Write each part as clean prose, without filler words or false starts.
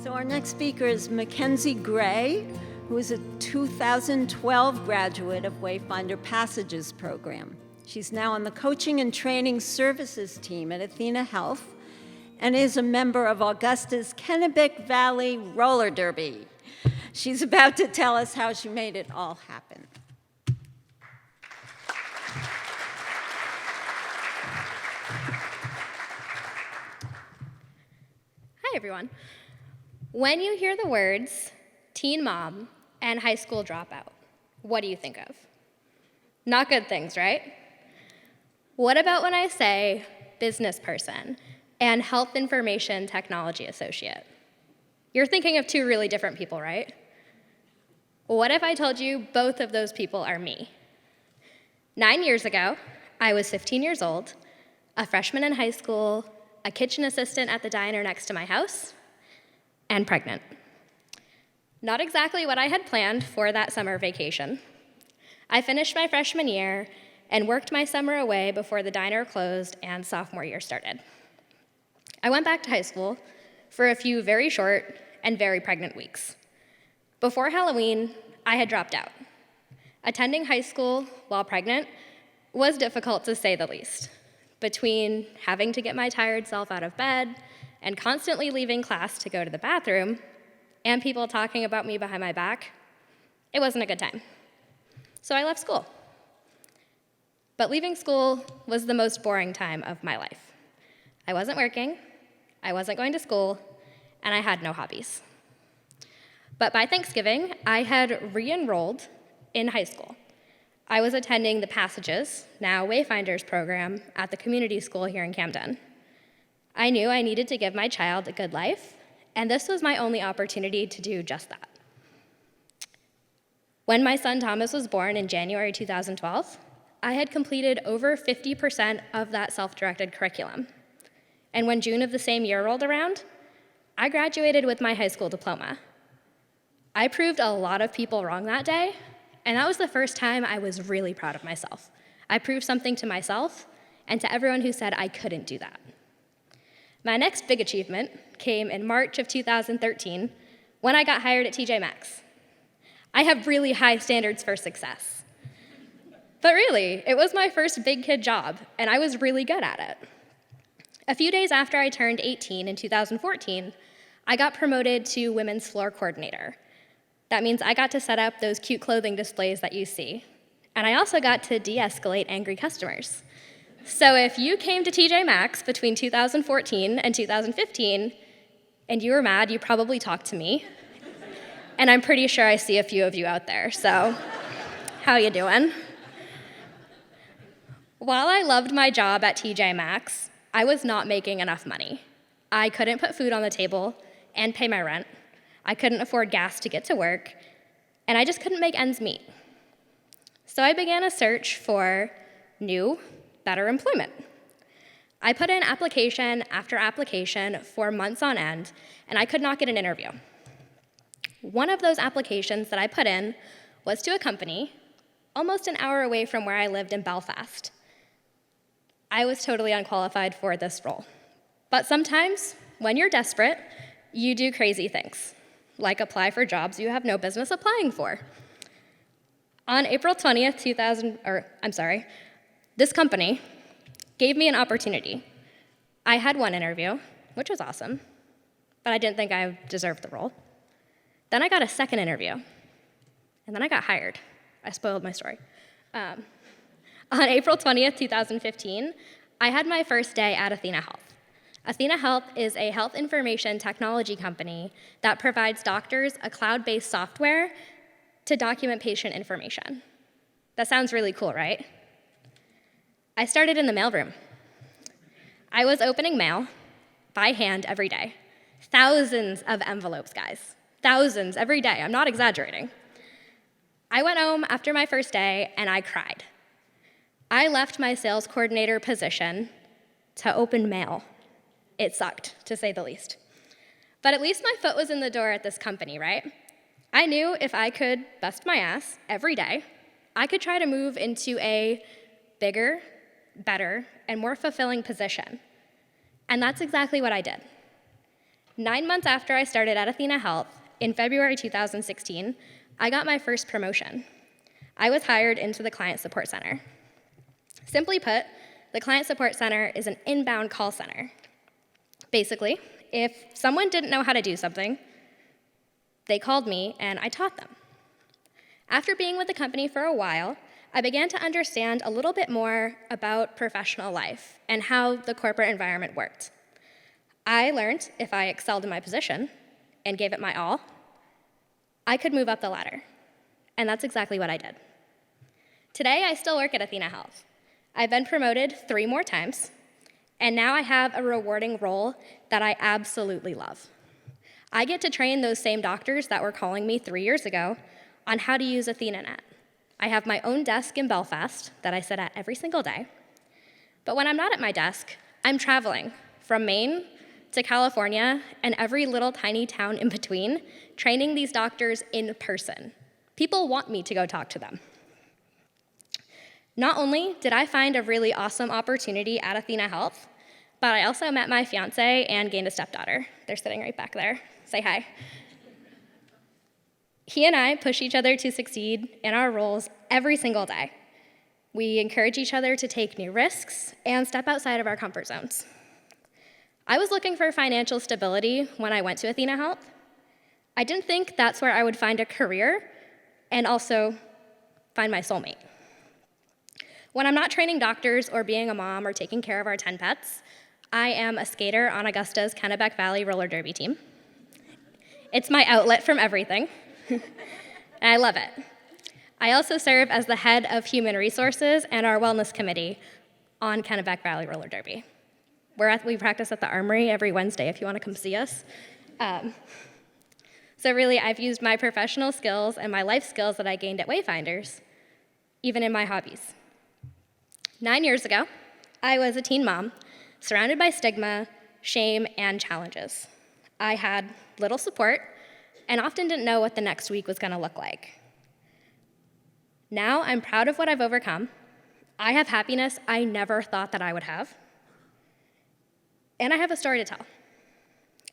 So our next speaker is Mackenzie Gray, who is a 2012 graduate of Wayfinder Passages program. She's now on the coaching and training services team at Athena Health and is a member of Augusta's Kennebec Valley Roller Derby. She's about to tell us how she made it all happen. Hi, everyone. When you hear the words teen mom and high school dropout, what do you think of? Not good things, right? What about when I say business person and health information technology associate? You're thinking of two really different people, right? What if I told you both of those people are me? 9 years ago, I was 15 years old, a freshman in high school, a kitchen assistant at the diner next to my house, and pregnant. Not exactly what I had planned for that summer vacation. I finished my freshman year and worked my summer away before the diner closed and sophomore year started. I went back to high school for a few very short and very pregnant weeks. Before Halloween, I had dropped out. Attending high school while pregnant was difficult to say the least. Between having to get my tired self out of bed and constantly leaving class to go to the bathroom, and people talking about me behind my back, it wasn't a good time. So I left school. But leaving school was the most boring time of my life. I wasn't working, I wasn't going to school, and I had no hobbies. But by Thanksgiving, I had re-enrolled in high school. I was attending the Passages, now Wayfinders program, at the community school here in Camden. I knew I needed to give my child a good life, and this was my only opportunity to do just that. When my son Thomas was born in January 2012, I had completed over 50% of that self-directed curriculum. And when June of the same year rolled around, I graduated with my high school diploma. I proved a lot of people wrong that day, and that was the first time I was really proud of myself. I proved something to myself and to everyone who said I couldn't do that. My next big achievement came in March of 2013 when I got hired at TJ Maxx. I have really high standards for success. But really, it was my first big kid job, and I was really good at it. A few days after I turned 18 in 2014, I got promoted to women's floor coordinator. That means I got to set up those cute clothing displays that you see. And I also got to de-escalate angry customers. So if you came to TJ Maxx between 2014 and 2015, and you were mad, you probably talked to me. And I'm pretty sure I see a few of you out there, so how you doing? While I loved my job at TJ Maxx, I was not making enough money. I couldn't put food on the table and pay my rent. I couldn't afford gas to get to work, and I just couldn't make ends meet. So I began a search for new, better employment. I put in application after application for months on end, and I could not get an interview. One of those applications that I put in was to a company almost an hour away from where I lived in Belfast. I was totally unqualified for this role. But sometimes, when you're desperate, you do crazy things, like apply for jobs you have no business applying for. On April 20th, this company gave me an opportunity. I had one interview, which was awesome, but I didn't think I deserved the role. Then I got a second interview, and then I got hired. I spoiled my story. On April 20th, 2015, I had my first day at Athena Health. Athena Health is a health information technology company that provides doctors a cloud-based software to document patient information. That sounds really cool, right? I started in the mailroom. I was opening mail by hand every day. Thousands of envelopes, guys. Thousands every day. I'm not exaggerating. I went home after my first day and I cried. I left my sales coordinator position to open mail. It sucked, to say the least. But at least my foot was in the door at this company, right? I knew if I could bust my ass every day, I could try to move into a bigger, better, and more fulfilling position. And that's exactly what I did. 9 months after I started at Athena Health, in February 2016, I got my first promotion. I was hired into the Client Support Center. Simply put, the Client Support Center is an inbound call center. Basically, if someone didn't know how to do something, they called me and I taught them. After being with the company for a while, I began to understand a little bit more about professional life and how the corporate environment worked. I learned if I excelled in my position and gave it my all, I could move up the ladder. And that's exactly what I did. Today, I still work at Athena Health. I've been promoted 3 more times, and now I have a rewarding role that I absolutely love. I get to train those same doctors that were calling me 3 years ago on how to use AthenaNet. I have my own desk in Belfast that I sit at every single day. But when I'm not at my desk, I'm traveling from Maine to California and every little tiny town in between, training these doctors in person. People want me to go talk to them. Not only did I find a really awesome opportunity at Athena Health, but I also met my fiance and gained a stepdaughter. They're sitting right back there. Say hi. He and I push each other to succeed in our roles every single day. We encourage each other to take new risks and step outside of our comfort zones. I was looking for financial stability when I went to Athena Health. I didn't think that's where I would find a career and also find my soulmate. When I'm not training doctors or being a mom or taking care of our 10 pets, I am a skater on Augusta's Kennebec Valley roller derby team. It's my outlet from everything, and I love it. I also serve as the head of human resources and our wellness committee on Kennebec Valley roller derby. We practice at the Armory every Wednesday if you want to come see us. So really, I've used my professional skills and my life skills that I gained at Wayfinders, even in my hobbies. 9 years ago, I was a teen mom, surrounded by stigma, shame, and challenges. I had little support and often didn't know what the next week was going to look like. Now I'm proud of what I've overcome. I have happiness I never thought that I would have. And I have a story to tell.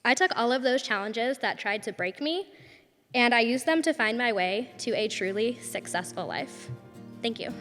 I took all of those challenges that tried to break me, and I used them to find my way to a truly successful life. Thank you.